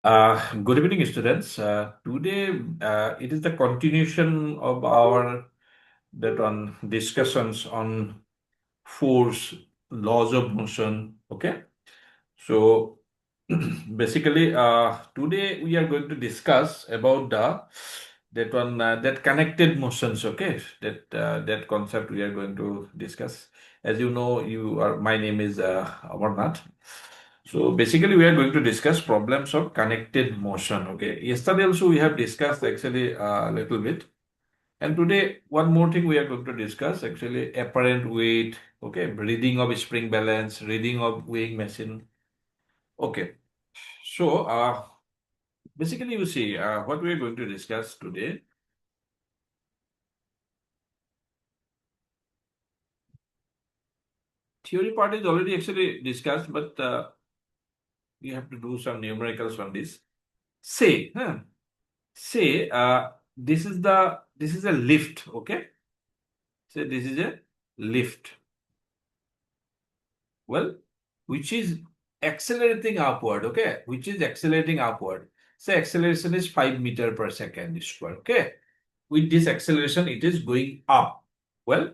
Good evening, students. Today, it is the continuation of our that on discussions on force, laws of motion. Okay, so basically, today we are going to discuss about that connected motions. Okay, that concept we are going to discuss. As you know, my name is Amarnath. So basically, we are going to discuss problems of connected motion. Okay. Yesterday also we have discussed actually a little bit. And today, one more thing we are going to discuss actually apparent weight. Okay. Reading of spring balance, reading of weighing machine. Okay. So basically, you see what we are going to discuss today. Theory part is already actually discussed, but we have to do some numericals on this. Say, say this is a lift. Okay. Say this is a lift. Well, which is accelerating upward, okay? Which is accelerating upward. Say acceleration is 5 meter per second square, okay? With this acceleration, it is going up. Well,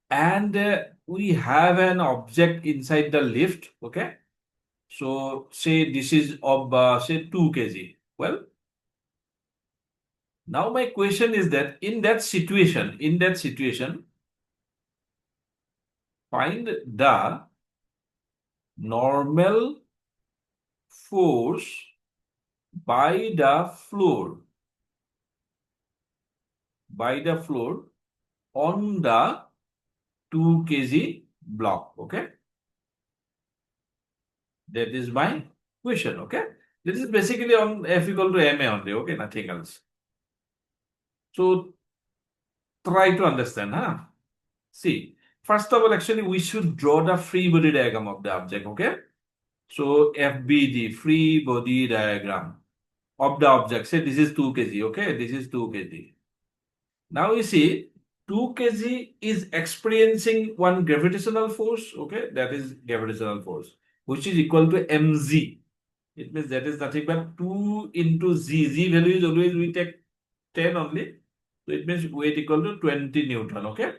and we have an object inside the lift, okay? So say this is of say 2 kg. Well, now my question is that in that situation, find the normal force by the floor on the 2 kg block. Okay, that is my question. Okay, this is basically on F equal to ma only. Okay, nothing else. So try to understand. See, first of all, actually we should draw the free body diagram of the object. Okay, so FBD, free body diagram of the object. Say this is 2 kg. Okay, this is 2 kg. Now you see 2 kg is experiencing one gravitational force, okay, that is gravitational force, which is equal to mg. It means that is nothing but 2 into z. Z value is always we take 10 only. So it means weight equal to 20 Newton, okay.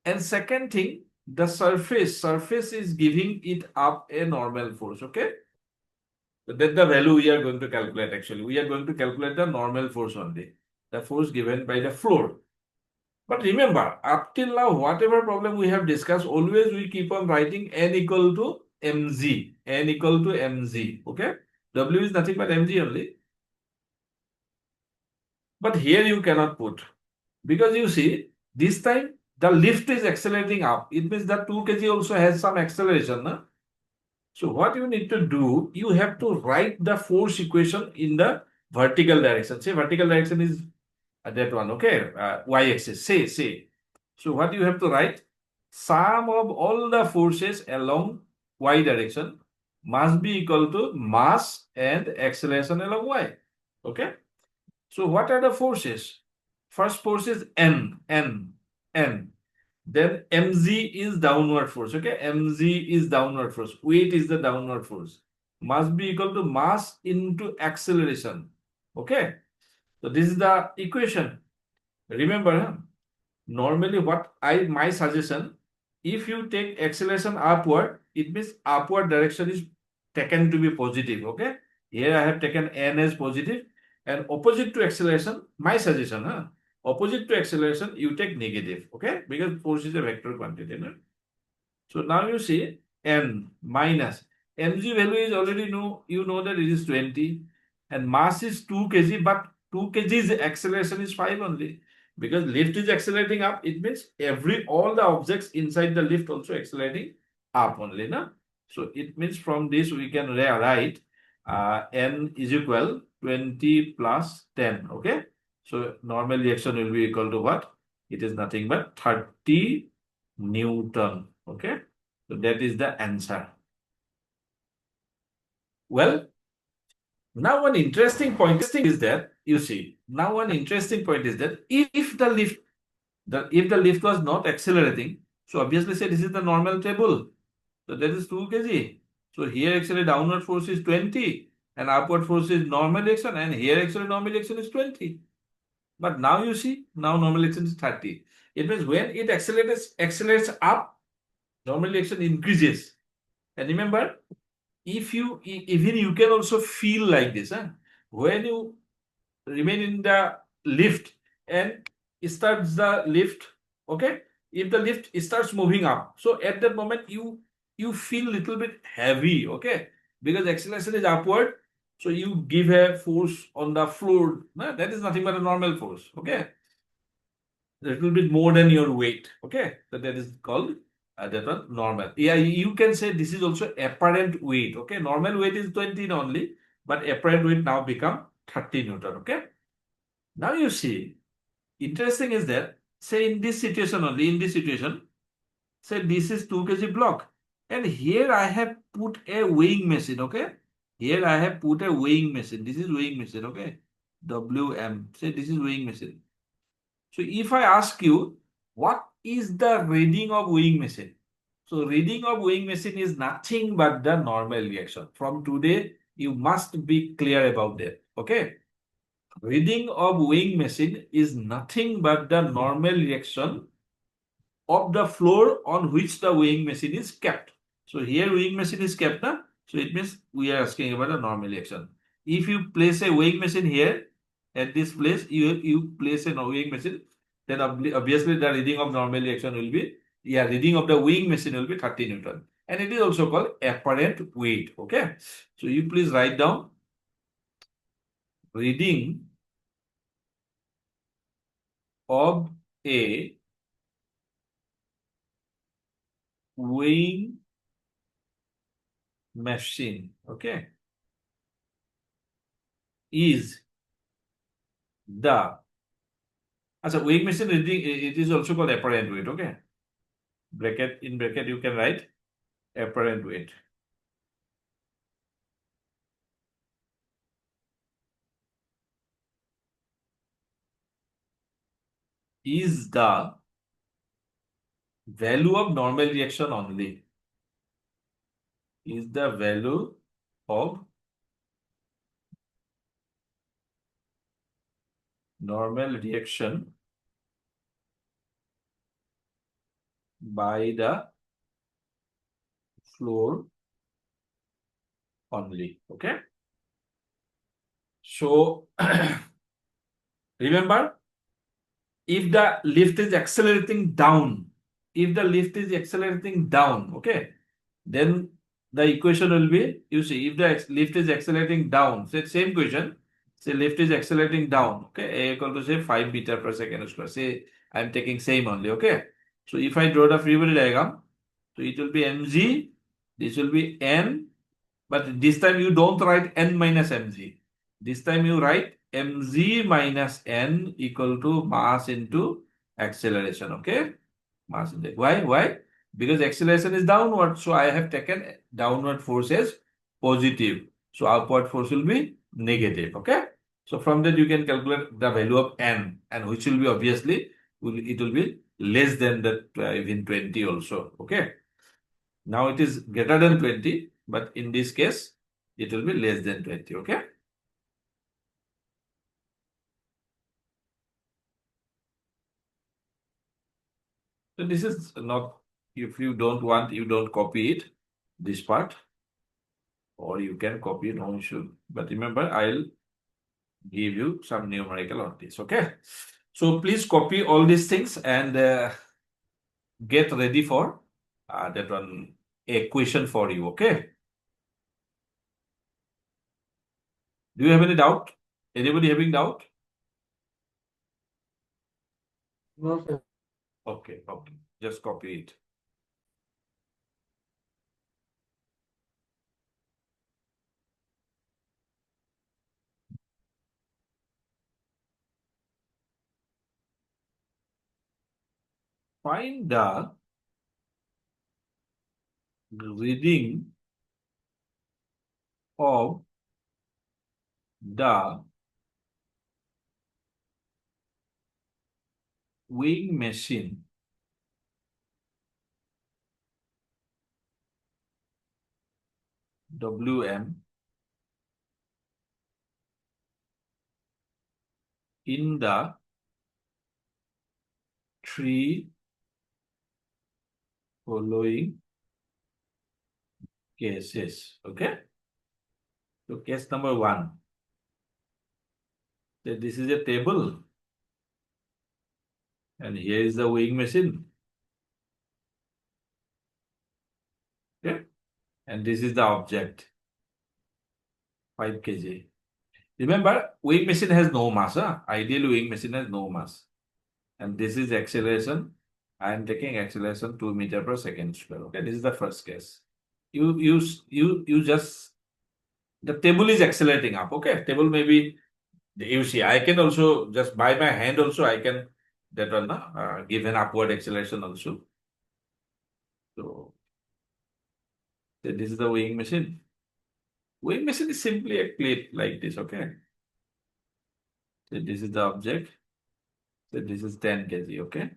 And second thing, the surface is giving it up a normal force, okay. So that's the value we are going to calculate actually. We are going to calculate the normal force only, the force given by the floor. But remember, up till now, whatever problem we have discussed, always we keep on writing n equal to mg. N equal to mg. Okay? W is nothing but mg only. But here you cannot put. Because you see, this time the lift is accelerating up. It means that 2 kg also has some acceleration. No? So what you need to do, you have to write the force equation in the vertical direction. Say vertical direction is that one, okay? Y-axis, say. So what you have to write? Sum of all the forces along y direction must be equal to mass and acceleration along y. Okay? So what are the forces? First force is N. Then mg is downward force. Okay? mg is downward force. Weight is the downward force. Must be equal to mass into acceleration. Okay? So this is the equation. Remember, normally my suggestion, if you take acceleration upward, it means upward direction is taken to be positive. Okay, here I have taken n as positive, and opposite to acceleration, my suggestion, opposite to acceleration, you take negative. Okay, because force is a vector quantity. No? So now you see n minus mg value is already you know that it is 20, and mass is 2 kg, but 2 kg's acceleration is 5 only. Because lift is accelerating up, it means all the objects inside the lift also accelerating up only. No? So it means from this we can write n is equal 20 plus 10. Okay. So normal reaction will be equal to what? It is nothing but 30 Newton. Okay. So that is the answer. Well, now one interesting point is that you see, now one interesting point is that if the lift was not accelerating, so obviously say this is the normal table. So that is 2 kg. So here actually downward force is 20. and upward force is normal reaction, and here actually normal reaction is 20. But now you see, now normal reaction is 30. It means when it accelerates up, normal reaction increases. And remember, if you even you can also feel like this, huh? When you remain in the lift and starts the lift, okay, if the lift starts moving up, so at that moment you feel little bit heavy, okay, because acceleration is upward, so you give a force on the floor. No, that is nothing but a normal force, okay, a little bit more than your weight, okay, so that is called that one normal. Yeah, you can say this is also apparent weight, okay. Normal weight is 20 only, but apparent weight now become 30 Newton, okay. Now you see, interesting is that, say in this situation only, in this situation, say this is 2 kg block. And here I have put a weighing machine, okay? Here I have put a weighing machine. This is weighing machine, okay? WM. Say this is weighing machine. So if I ask you, what is the reading of weighing machine? So reading of weighing machine is nothing but the normal reaction. From today, you must be clear about that, okay? Reading of weighing machine is nothing but the normal reaction of the floor on which the weighing machine is kept. So here weighing machine is kept, na? So it means we are asking about a normal reaction. If you place a weighing machine here at this place, you place a weighing machine, then obviously the reading of normal reaction will be, yeah, reading of the weighing machine will be 30 Newton. And it is also called apparent weight. Okay. So you please write down reading of a weighing machine, okay, is the, as a weighing machine reading, it is also called apparent weight, okay. Bracket, in bracket you can write apparent weight. Is the value of normal reaction only. Is the value of normal reaction by the floor only, okay. So remember, if the lift is accelerating down, okay, then the equation will be, you see, if the lift is accelerating down, say same question, say lift is accelerating down, okay, a equal to say 5 meter per second square, say I'm taking same only, okay. So if I draw the free body diagram, so it will be mg, this will be n, but this time you don't write n minus mg. This time you write mg minus n equal to mass into acceleration, okay? Mass index. Why? Why? Because acceleration is downward. So I have taken downward force as positive. So upward force will be negative, okay? So from that you can calculate the value of n, and which will be obviously, it will be less than that, even 20 also, okay? Now it is greater than 20, but in this case, it will be less than 20, okay? So this is not, if you don't want, you don't copy it, this part, or you can copy it, no issue. But remember, I'll give you some numerical on this, okay? So please copy all these things and get ready for that one, a question for you, okay? Do you have any doubt? Anybody having doubt? No, sir. Okay, okay. Just copy it. Find the reading of the weighing machine WM in the three following cases. Okay. So case number 1. So this is a table. And here is the weighing machine. Okay. And this is the object. 5 kg. Remember, weighing machine has no mass. Ideally, weighing machine has no mass. And this is acceleration. I am taking acceleration 2 meters per second square. Okay, this is the first case. You just, the table is accelerating up. Okay, table maybe, you see, I can also just by my hand also I can that one give an upward acceleration also. So this is the weighing machine. Weighing machine is simply a plate like this. Okay. So this is the object. So this is 10 kg. Okay.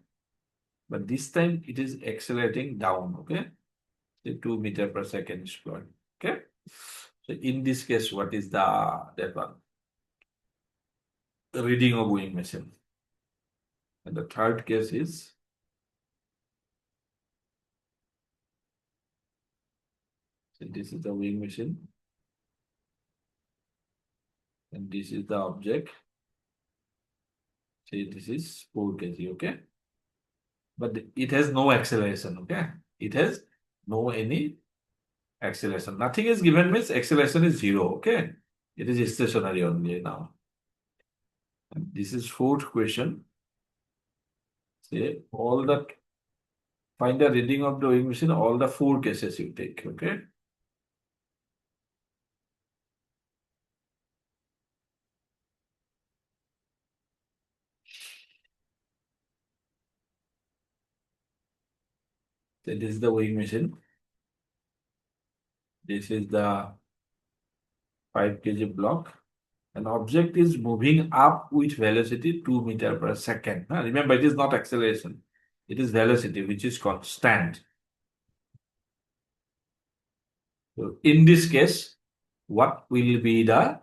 But this time it is accelerating down. Okay. So 2 meters per second square. Okay. So in this case, what is that one? The reading of weighing machine. And the third case is so this is the weighing machine. And this is the object. Say this is 4 kg. Okay. But it has no acceleration. Okay. It has no any acceleration. Nothing is given means acceleration is 0. Okay. It is stationary only now. And this is fourth question. Say find the reading of the weighing machine, all the 4 cases you take. Okay. So this is the weighing machine. This is the 5 kg block. An object is moving up with velocity 2 meters per second. Remember, it is not acceleration. It is velocity, which is constant. So in this case, what will be the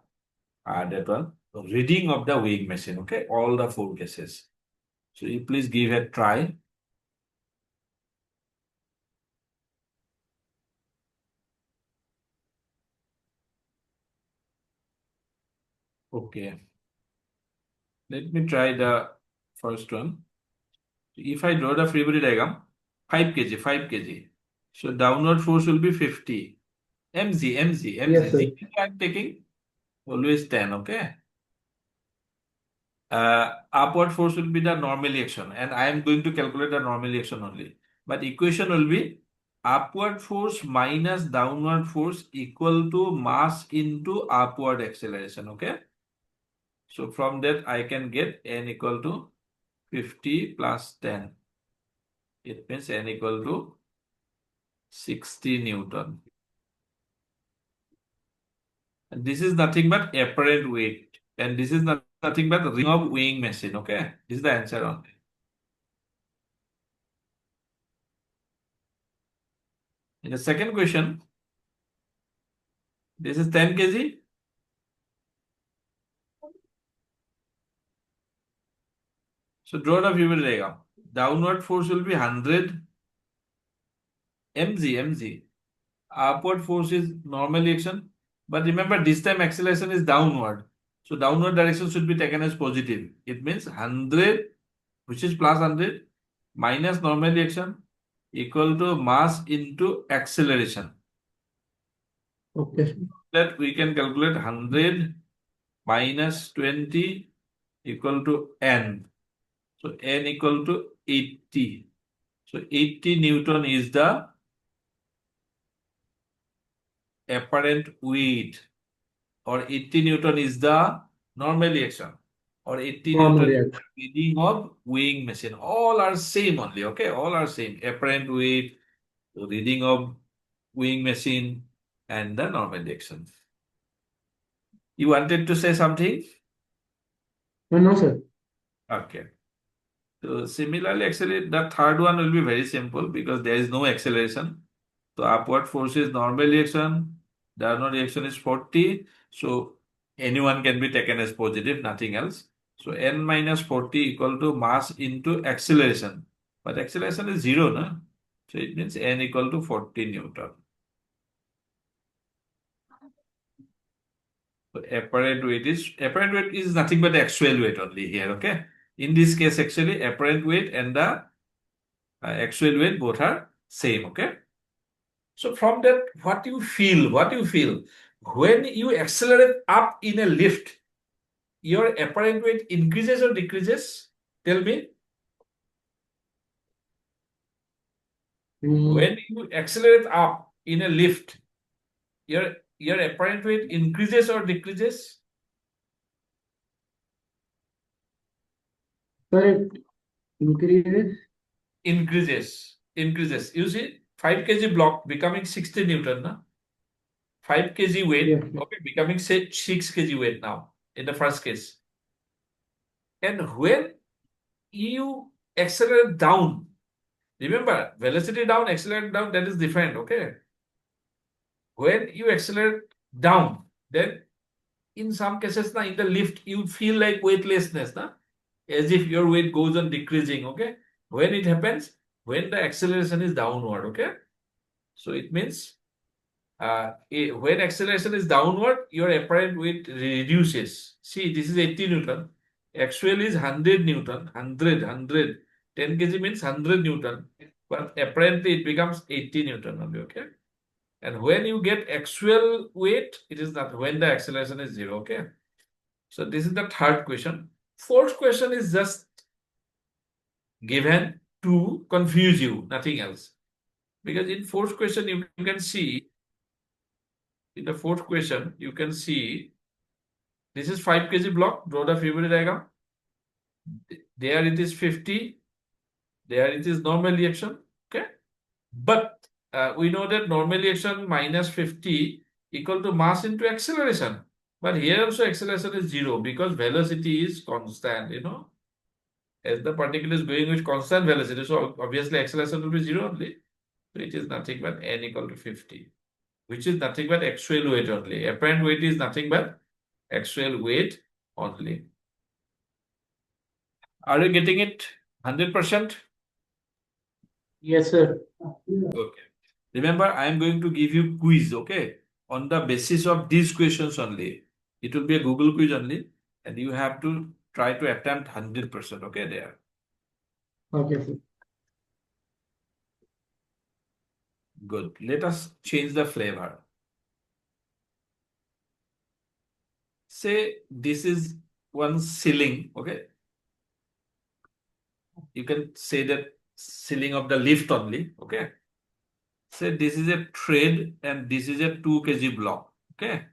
that one reading of the weighing machine? Okay, all the 4 cases. So you please give a try. Okay. Let me try the first one. If I draw the free body diagram, 5 kg, 5 kg. So downward force will be 50. mg. Yes, sir. G I'm taking always 10, okay? Upward force will be the normally action, and I am going to calculate the normally action only. But equation will be upward force minus downward force equal to mass into upward acceleration, okay? So from that I can get n equal to 50 plus 10. It means n equal to 60 Newton. And this is nothing but apparent weight. And this is nothing but ring of weighing machine, okay? This is the answer only. In the second question, this is 10 kg. So draw the view diagram. Downward force will be 100 mg. Upward force is normal action. But remember, this time acceleration is downward. So downward direction should be taken as positive. It means 100, which is plus 100, minus normal action equal to mass into acceleration. Okay. That we can calculate 100 minus 20 equal to n. So n equal to 80. So 80 Newton is the apparent weight, or 80 Newton is the normal action, or 80 Normal Newton is reaction. the reading of weighing machine. All are same only, okay? All are same. Apparent weight, reading of weighing machine, and the normal action. You wanted to say something? No, sir. Okay. So similarly, actually, the third one will be very simple because there is no acceleration. So upward force is normal reaction, downward reaction is 40. So anyone can be taken as positive, nothing else. So n minus 40 equal to mass into acceleration. But acceleration is 0, no? So it means n equal to 40 Newton. So apparent weight is nothing but the actual weight only here, okay? In this case, actually, apparent weight and the actual weight both are same, okay? So from that, what you feel, when you accelerate up in a lift, your apparent weight increases or decreases? Tell me. When you accelerate up in a lift, your apparent weight increases or decreases? Sir, it increases. Increases. You see, 5 kg block becoming 60 Newton, na? 5 kg weight, Yes. okay, becoming say 6 kg weight now in the first case. And when you accelerate down, remember, velocity down, accelerate down, that is different, okay? When you accelerate down, then in some cases, na, in the lift, you feel like weightlessness, na? As if your weight goes on decreasing, okay? When it happens, when the acceleration is downward, okay? So it means when acceleration is downward, your apparent weight reduces. See, this is 80 Newton. Actual is 100 Newton, 100. 10 kg means 100 Newton. But apparently it becomes 80 Newton only, okay? And when you get actual weight, it is not when the acceleration is 0, okay? So this is the third question. Fourth question is just given to confuse you, nothing else. Because in fourth question, you can see, in the fourth question, you can see this is 5 kg block, draw the Fibonacci diagram. There it is 50, there it is normal reaction, okay? But we know that normal reaction minus 50 equal to mass into acceleration. But here also acceleration is 0 because velocity is constant, you know. As the particle is going with constant velocity, so obviously acceleration will be 0 only. So it is nothing but n equal to 50, which is nothing but actual weight only. Apparent weight is nothing but actual weight only. Are you getting it 100%? Yes, sir. Okay. Remember, I am going to give you quiz, okay? On the basis of these questions only. It will be a Google quiz only, and you have to try to attempt 100%, okay, there. Okay, sir. Good. Let us change the flavor. Say this is one ceiling, okay? You can say that ceiling of the lift only, okay? Say this is a thread and this is a 2 kg block, okay?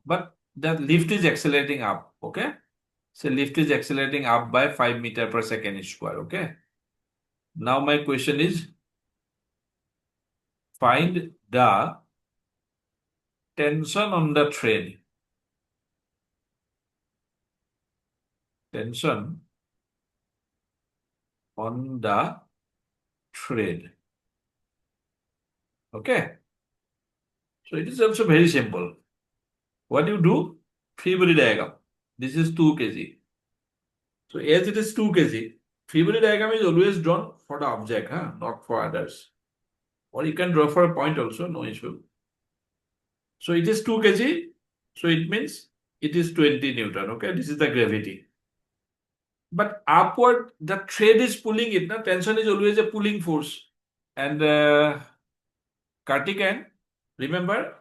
But the lift is accelerating up, okay? So lift is accelerating up by 5 meter per second square, okay? Now my question is, find the tension on the thread. Tension on the thread. Okay? So it is also very simple. What you do? Fibonacci diagram. This is 2 kg. So as it is 2 kg, Fibonacci diagram is always drawn for the object, huh? Not for others. Or you can draw for a point also, no issue. So it is 2 kg. So it means it is 20 Newton. Okay, this is the gravity. But upward, the thread is pulling it. Na? Tension is always a pulling force. And Karthikeyan, remember,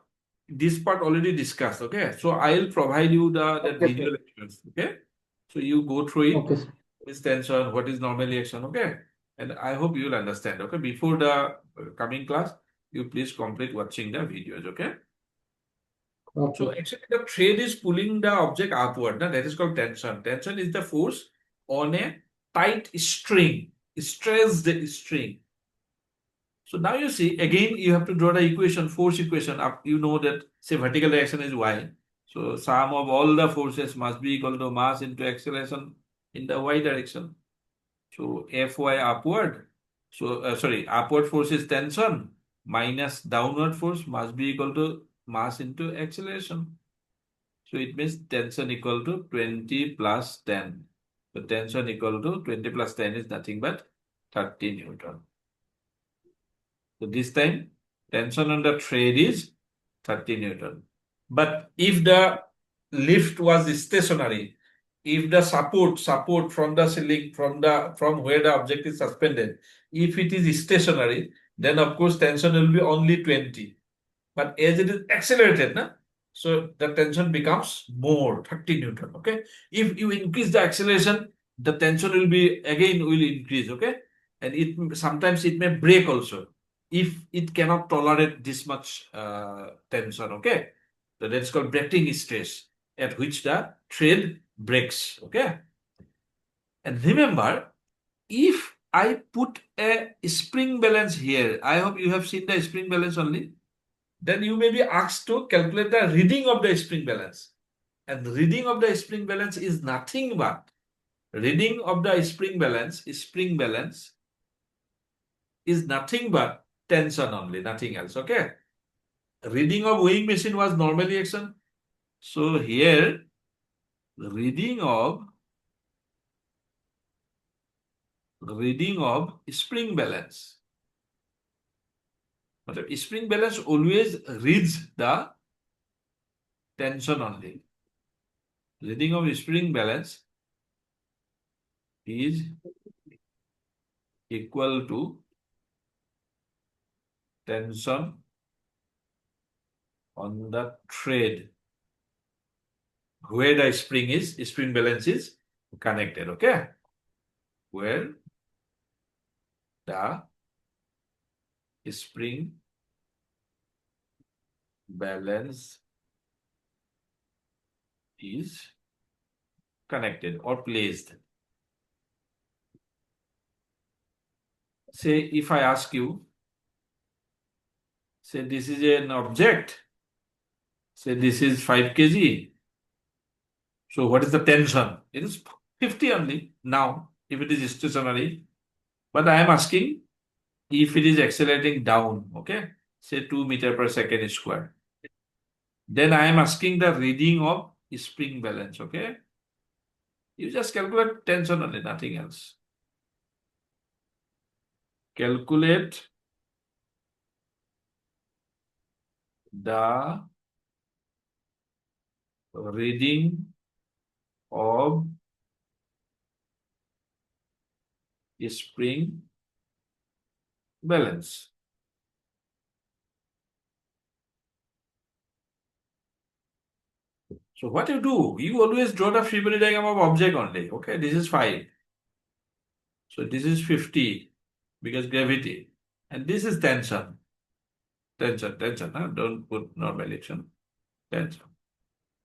this part already discussed. Okay, so I'll provide you the Okay, video sir. lectures. Okay, so you go through it. Okay, sir. What is tension? What is normal reaction? Okay, and I hope you will understand. Okay, before the coming class, you please complete watching the videos. Okay. So Okay. actually the thread is pulling the object upward. That is called tension. Tension is the force on a tight string, stressed string. So now you see, again, you have to draw the equation, force equation up. You know that, say, vertical direction is y. So sum of all the forces must be equal to mass into acceleration in the y direction. So Fy upward. So, upward force is tension minus downward force must be equal to mass into acceleration. So it means tension equal to 20 plus 10. So tension equal to 20 plus 10 is nothing but 30 Newton. So this time tension on the thread is 30 Newton. But if the lift was stationary, if the support from the ceiling, from where the object is suspended, if it is stationary, then of course tension will be only 20. But as it is accelerated, so the tension becomes more, 30 Newton. Okay. If you increase the acceleration, the tension will increase. Okay. And sometimes it may break also if it cannot tolerate this much tension. Okay. So that's called breaking stress, at which the thread breaks. Okay. And remember, if I put a spring balance here, I hope you have seen the spring balance only, then you may be asked to calculate the reading of the spring balance. And the reading of the spring balance is nothing but reading of the spring balance is nothing but tension only, nothing else. Okay. Reading of weighing machine was normally action. So here, the reading of spring balance. But spring balance always reads the tension only. Reading of spring balance is equal to tension on the thread where the spring balance is connected. Okay. Where the spring balance is connected or placed. Say if I ask you, say this is an object, say this is 5 kg. So what is the tension? It is 50 only now if it is stationary. But I am asking if it is accelerating down, okay, say 2 meter per second square. Then I am asking the reading of spring balance, okay? You just calculate tension only, nothing else. Calculate the reading of spring balance. So what you do, you always draw the free body diagram of object only. Okay, this is 5. So this is 50 because gravity. And this is tension. Tension. Don't put normal action. Tension.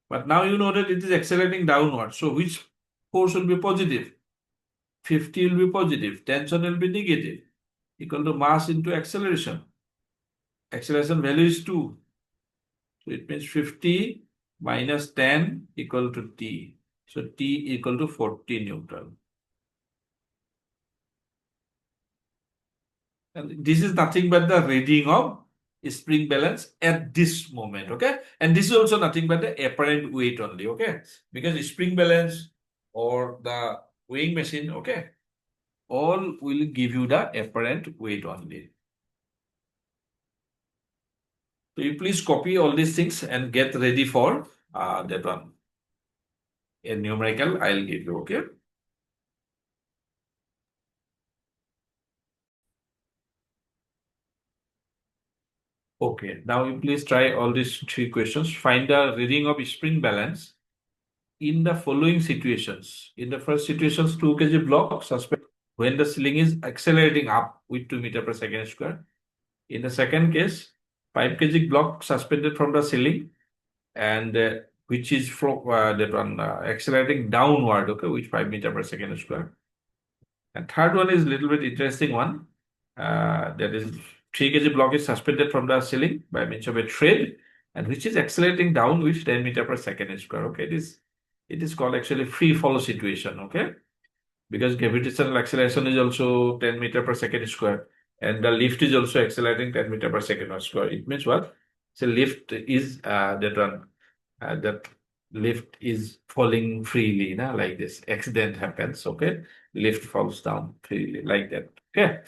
But now you know that it is accelerating downward. So which force will be positive? 50 will be positive. Tension will be negative. Equal to mass into acceleration. Acceleration value is 2. So it means 50 minus 10 equal to T. So T equal to 40 Newton. And this is nothing but the reading of spring balance at this moment, okay? And this is also nothing but the apparent weight only, okay? Because spring balance or the weighing machine, okay, all will give you the apparent weight only. So you please copy all these things and get ready for that one. A numerical I'll give you, okay? Okay, now you please try all these 3 questions. Find the reading of spring balance in the following situations. In the first situations, 2 kg block suspended when the ceiling is accelerating up with 2 meter per second square. In the second case, 5 kg block suspended from the ceiling and which is accelerating downward, okay, which 5 meter per second square. And third one is a little bit interesting one. That is 3 kg block is suspended from the ceiling by means of a thread and which is accelerating down with 10 meter per second square. Okay, it is called actually free fall situation. Okay, because gravitational acceleration is also 10 meter per second square and the lift is also accelerating 10 meter per second square. It means what? So lift is that lift is falling freely, na, like this. Accident happens, okay? Lift falls down freely, like that. Okay.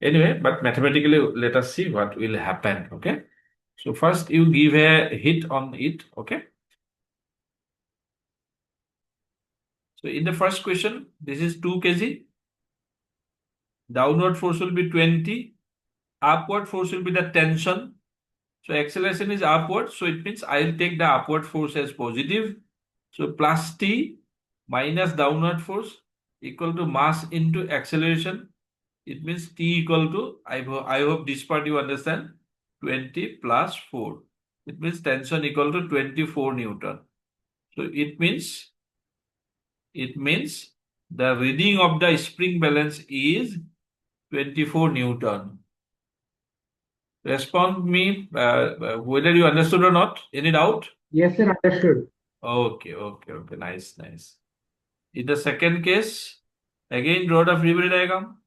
Anyway, but mathematically, let us see what will happen. Okay. So first you give a hit on it. Okay. So in the first question, this is 2 kg. Downward force will be 20. Upward force will be the tension. So acceleration is upward. So it means I'll take the upward force as positive. So plus T minus downward force equal to mass into acceleration. It means T equal to, I hope this part you understand, 20 plus 4. It means tension equal to 24 Newton. So it means the reading of the spring balance is 24 Newton. Respond me whether you understood or not. Any doubt? Yes, sir. Understood. Okay. Nice. In the second case, again draw the free body diagram.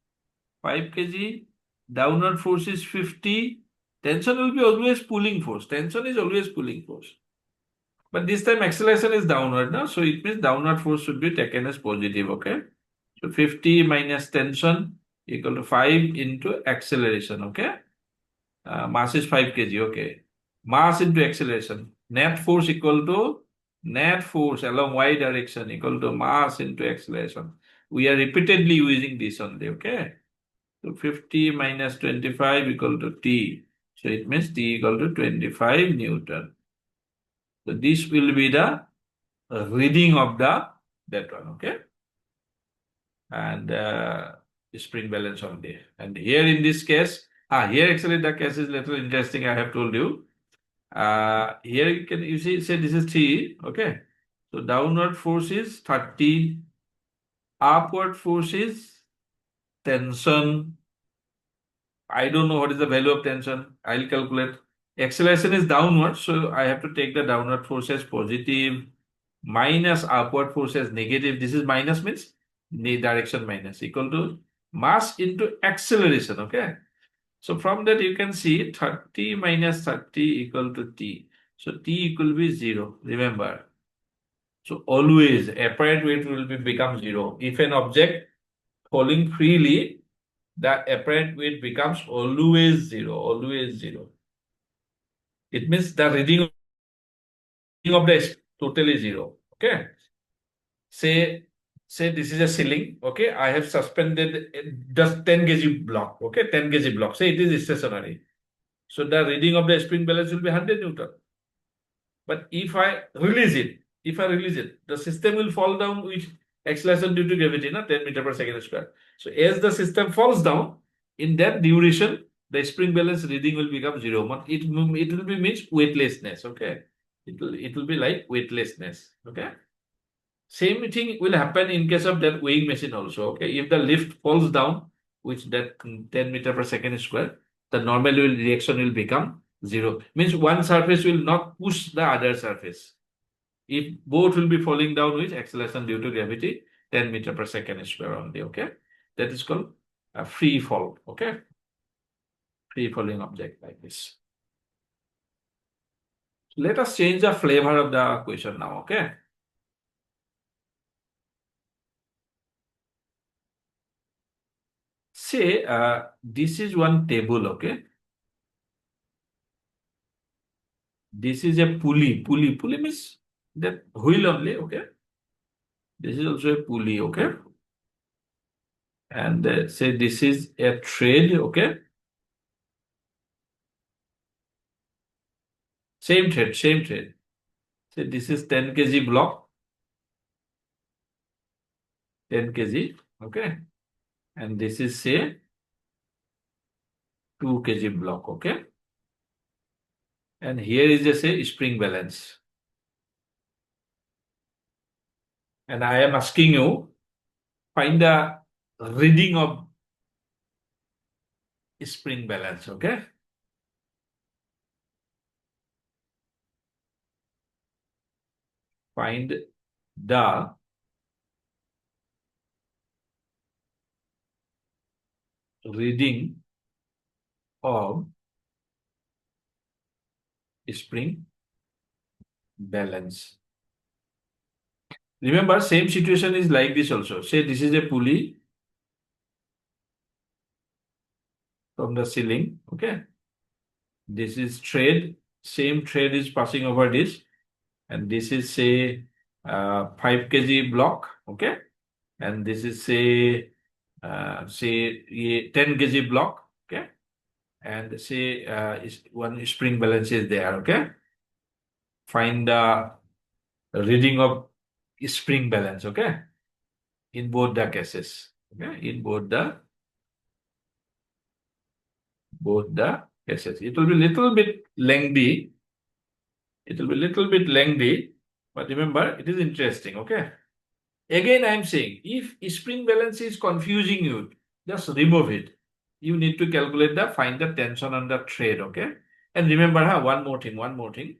5 kg, downward force is 50. Tension will be always pulling force. Tension is always pulling force. But this time acceleration is downward, no? So it means downward force should be taken as positive, okay? So 50 minus tension equal to 5 into acceleration, okay? Mass is 5 kg, okay? Mass into acceleration. Net force equal to net force along y direction equal to mass into acceleration. We are repeatedly using this only, okay? So 50 minus 25 equal to T. So it means T equal to 25 Newton. So this will be the reading of that one, okay? And spring balance only. And here in this case, here actually the case is little interesting, I have told you. Here you see, say this is T, okay? So downward force is 30, upward force is tension. I don't know what is the value of tension. I'll calculate. Acceleration is downward, so I have to take the downward force as positive minus upward force as negative. This is minus means direction minus equal to mass into acceleration. Okay. So from that you can see 30 minus 30 equal to T. So T equal to be 0. Remember. So always apparent weight will become 0. If an object falling freely, the apparent weight becomes always 0. Always 0. It means the reading of the is totally 0. Okay. Say this is a ceiling. Okay. I have suspended just 10 kg block. Okay. 10 kg block. Say it is stationary. So the reading of the spring balance will be 100 Newton. But if I release it, the system will fall down with acceleration due to gravity, 10 meter per second square. So as the system falls down, in that duration, the spring balance reading will become 0. It will be means weightlessness. Okay. It will be like weightlessness. Okay. Same thing will happen in case of that weighing machine also. Okay. If the lift falls down, which that 10 meter per second square, the normal reaction will become 0. Means one surface will not push the other surface. If both will be falling down with acceleration due to gravity, 10 meter per second square only. Okay. That is called a free fall. Okay. Free falling object like this. Let us change the flavor of the question now. Okay. Say this is one table. Okay. This is a pulley. Pulley means that wheel only. Okay. This is also a pulley. Okay. And say this is a thread. Okay. Same thread. Say this is 10 kg block. 10 kg. Okay. And this is say 2 kg block. Okay. And here is just a spring balance. And I am asking you, find the reading of spring balance. Okay. Find the reading of spring balance. Remember, same situation is like this also. Say this is a pulley from the ceiling, okay? This is thread, same thread is passing over this, and this is say 5 kg block, okay? And this is say 10 kg block, okay? And say one spring balance is there, okay? Find the reading of spring balance, okay? In both the cases, okay? In both the cases. It will be little bit lengthy. It will be little bit lengthy, but remember, it is interesting, okay? Again, I'm saying, if spring balance is confusing you, just remove it. You need to calculate find the tension on the thread, okay? And remember, one more thing.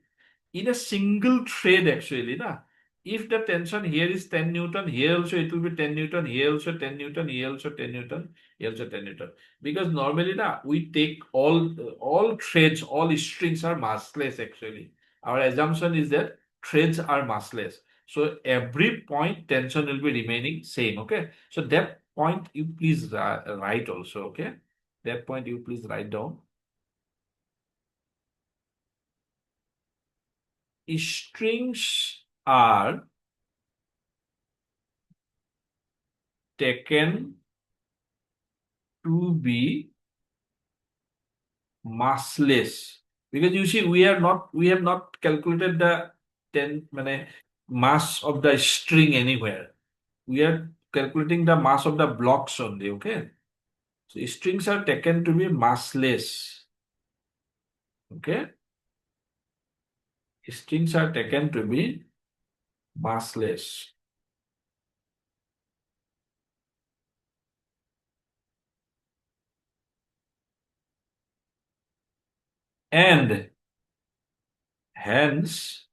In a single thread, actually, if the tension here is 10 Newton, here also it will be 10 Newton, here also 10 Newton, here also 10 Newton, here also 10 Newton. Because normally, we take all threads, all strings are massless, actually. Our assumption is that threads are massless. So every point tension will be remaining same, okay? So that point you please write also, okay? That point you please write down. Strings are taken to be massless, because you see we have not calculated the mass of the string anywhere. We are calculating the mass of the blocks only, okay? So strings are taken to be massless, okay? Strings are taken to be massless. And hence,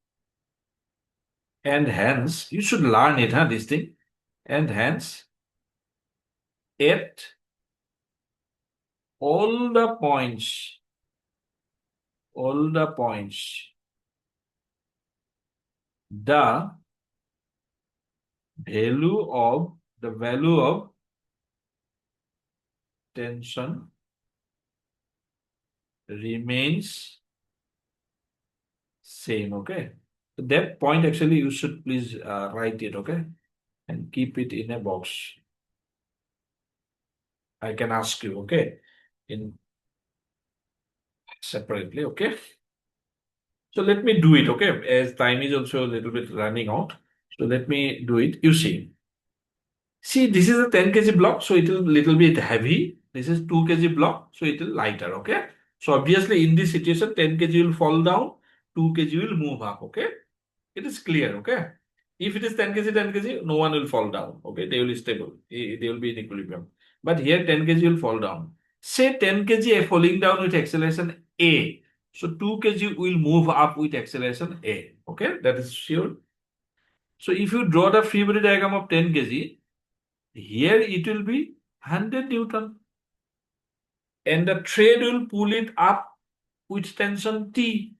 you should learn it, this thing. And hence, at all the points, the value of tension remains same, okay? So that point actually you should please write it, okay? And keep it in a box. I can ask you, okay? In separately, okay? So let me do it, okay? As time is also a little bit running out. So let me do it. You see, this is a 10 kg block, so it will little bit heavy. This is 2 kg block, so it will lighter, okay? So obviously in this situation, 10 kg will fall down, 2 kg will move up, okay? It is clear, okay? If it is 10 kg, no one will fall down, okay? They will be stable. They will be in equilibrium. But here 10 kg will fall down. Say 10 kg falling down with acceleration A. So 2 kg will move up with acceleration A, okay? That is sure. So if you draw the free body diagram of 10 kg, here it will be 100 Newton. And the thread will pull it up with tension T.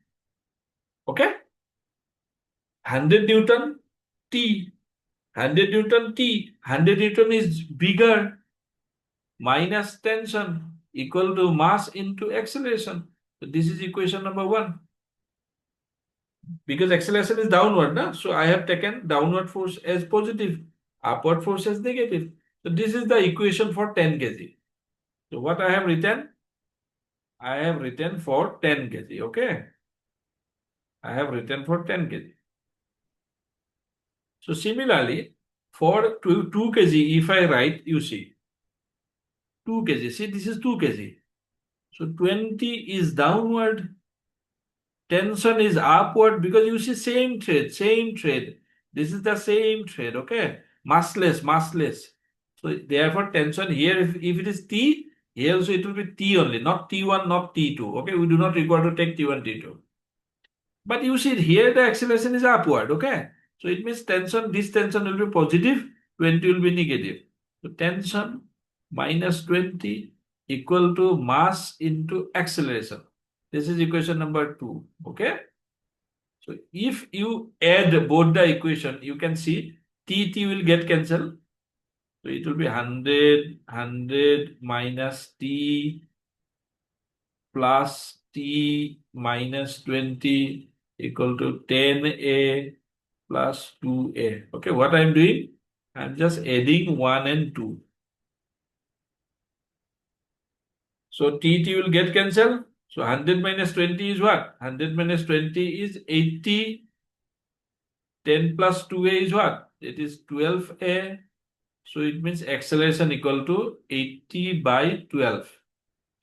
Okay? 100 Newton T. 100 Newton T. 100 Newton is bigger. Minus tension equal to mass into acceleration. So this is equation number 1. Because acceleration is downward, so I have taken downward force as positive, upward force as negative. So this is the equation for 10 kg. So what I have written? I have written for 10 kg, okay? I have written for 10 kg. So similarly, for 2 kg, if I write, you see, 2 kg, see this is 2 kg. So 20 is downward, tension is upward, because you see same thread. This is the same thread, okay? Massless. So therefore tension here, if it is T, here also it will be T only, not T1, not T2, okay? We do not require to take T1, T2. But you see here the acceleration is upward, okay? So it means tension, this tension will be positive, 20 will be negative. So tension minus 20 equal to mass into acceleration. This is equation number 2, okay? So if you add both the equation, you can see T will get cancelled. So it will be 100 minus T plus T minus 20 equal to 10A plus 2A. Okay, what I'm doing? I'm just adding 1 and 2. So T will get cancelled. So 100 minus 20 is what? 100 minus 20 is 80. 10 plus 2A is what? It is 12A. So it means acceleration equal to 80 by 12.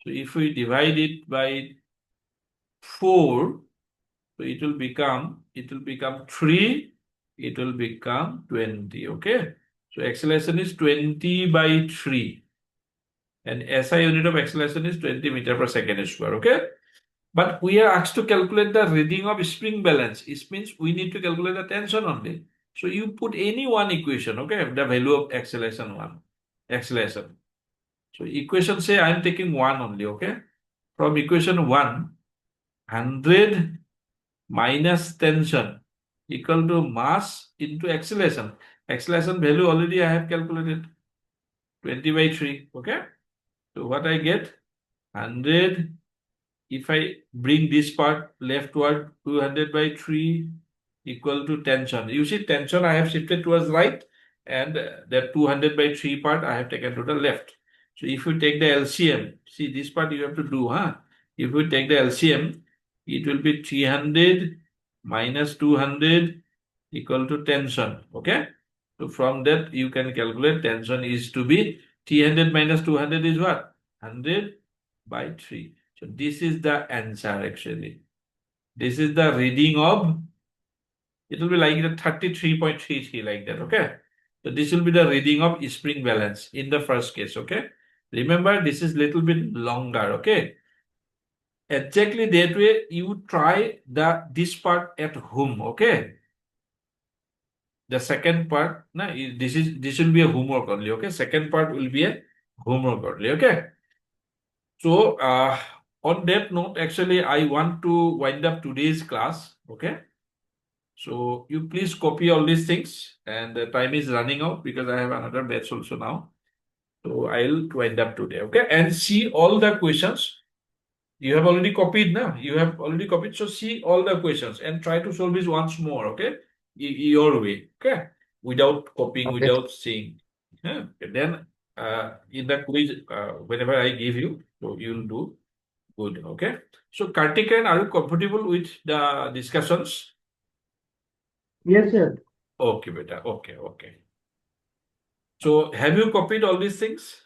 So if we divide it by 4, so it will become 3, it will become 20. Okay. So acceleration is 20 by 3. And SI unit of acceleration is 20 meter per second square. Okay. But we are asked to calculate the reading of spring balance. It means we need to calculate the tension only. So you put any one equation, okay, the value of acceleration. So equation say I'm taking 1 only, okay. From equation 1, 100 minus tension equal to mass into acceleration. Acceleration value already I have calculated, 20 by 3, okay. So what I get, 100. If I bring this part leftward, 200 by 3 equal to tension. You see tension I have shifted towards right, and that 200 by 3 part I have taken to the left. So if you take the LCM, see this part you have to do, huh? If you take the LCM, it will be 300 minus 200 equal to tension, okay? So from that you can calculate tension is to be 300 minus 200 is what? 100 by 3. So this is the answer actually. This is the reading of, it will be like the 33.33 like that, okay? So this will be the reading of spring balance in the first case, okay? Remember, this is little bit longer, okay? Exactly that way, you try this part at home, okay? The second part, this will be a homework only, okay? Second part will be a homework only, okay? So, on that note, actually, I want to wind up today's class, okay? So, you please copy all these things, and the time is running out because I have another batch also now. So, I'll wind up today, okay? And see all the questions. You have already copied now. You have already copied. So, see all the questions and try to solve this once more, okay? Your way, okay? Without copying, Okay. without seeing. Yeah? Then, in the quiz, whenever I give you, so you'll do good, okay? So, Kartikeyan, are you comfortable with the discussions? Yes, sir. Okay, beta. Okay, okay. So, have you copied all these things?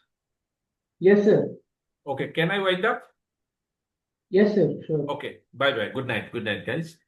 Yes, sir. Okay, can I wind up? Yes, sir. Sure. Okay, bye bye. Good night, guys.